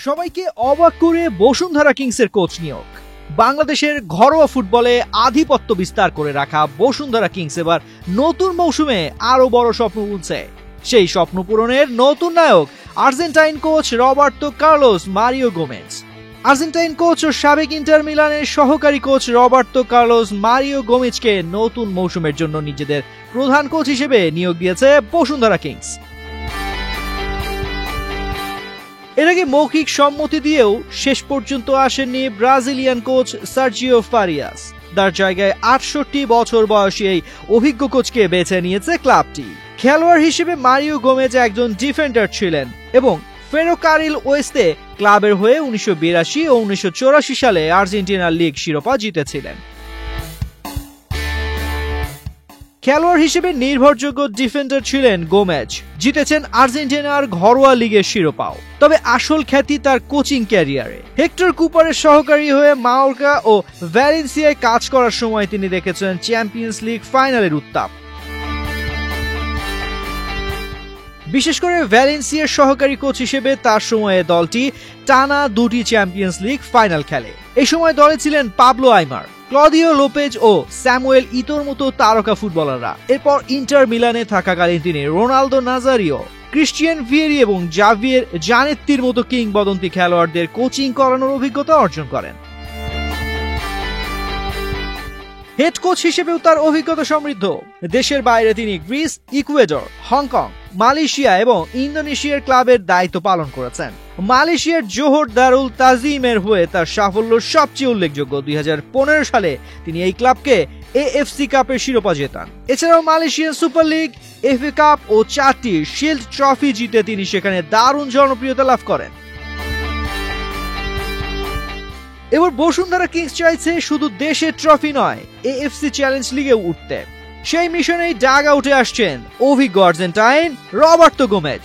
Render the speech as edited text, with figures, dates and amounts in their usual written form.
সবাইকে অবাক করে বসুন্ধরা কিংসের কোচ নিয়োগ। বাংলাদেশের ঘরোয়া ফুটবলে আধিপত্য বিস্তার করে রাখা বসুন্ধরা কিংস এবার নতুন মৌসুমে আরো বড় স্বপ্ন বুনছে। সেই স্বপ্ন পূরণের নতুন নায়ক Argentine coach Roberto Carlos Mario Gomez. Argentine coach ও সাবেক ইন্টার মিলানের সহকারী কোচ রবার্তো কার্লোস মারিও গোমেজকে নতুন মৌসুমের জন্য নিজেদের প্রধান কোচ হিসেবে নিয়োগ দিয়েছে বসুন্ধরা কিংস। এর আগে মৌখিক সম্মতি দিয়েও শেষ পর্যন্ত আসেননি ব্রাজিলিয়ান কোচ সার্জিও ফারিয়াস। তার জায়গায় ৬৮ বছর বয়সী এই অভিজ্ঞ কোচকে বেছে নিয়েছে ক্লাবটি। খেলোয়াড় হিসেবে মারিও গোমেজ একজন ডিফেন্ডার ছিলেন এবং ফেরোকারিল ওয়েস্তে ক্লাবের হয়ে ১৯৮২ ও ১৯৮৪ সালে আর্জেন্টিনা লিগ শিরোপা জিতেছিলেন। খেলোয়াড় হিসেবে নির্ভরযোগ্য ডিফেন্ডার ছিলেন গোমেজ, জিতেছেন আর্জেন্টিনার ঘরোয়া লিগের শিরোপাও। তবে আসল খ্যাতি তার কোচিং ক্যারিয়ারে। হেক্টর কুপারের সহকারী হয়ে মায়োর্কা ও ভ্যালেন্সিয়ায় কাজ করার সময় তিনি দেখেছেন চ্যাম্পিয়ন্স লিগ ফাইনালের উত্তাপ। বিশেষ করে ভ্যালেন্সিয়ার সহকারী কোচ হিসেবে তার সময়ে দলটি টানা ২টি চ্যাম্পিয়ন্স লিগ ফাইনাল খেলে। এই সময় দলে ছিলেন পাবলো আইমার, ক্লদিও লোপেজ ও স্যামুয়েল ইতোর মতো তারকা ফুটবলাররা। এরপর ইন্টার মিলানে থাকাকালীন তিনি রোনালদো নাজারিও, ক্রিস্টিয়ান ভিয়েরি এবং জাভিয়ের জানেত্তির মতো কিংবদন্তি খেলোয়াড়দের কোচিং করানোর অভিজ্ঞতা অর্জন করেন। হেড কোচ হিসেবেও তার অভিজ্ঞতা সমৃদ্ধ। দেশের বাইরে তিনি গ্রিস, ইকুয়েডর, হংকং, মালয়েশিয়া এবং ইন্দোনেশিয়ার ক্লাবের দায়িত্ব পালন করেছেন। মালয়েশিয়ার জোহর দারুল তাজিমের হয়ে তার সাফল্য সবচেয়ে উল্লেখযোগ্য। ২০১৫ সালে তিনি এই ক্লাবকে এএফসি কাপের শিরোপা জেতান। এছাড়াও Malaysian super league, FA cup ও ৪টি শিল্ড ট্রফি জিতে তিনি সেখানে দারুণ জনপ্রিয়তা লাভ করেন। এবার বসুন্ধরা কিংস চাইছে শুধু দেশের ট্রফি নয়, এএফসি চ্যালেঞ্জ লিগেও উঠতে। সেই মিশনেই ডাগ আউটে আসছেন অভিজ্ঞ আর্জেন্টাইন রবার্তো গোমেজ।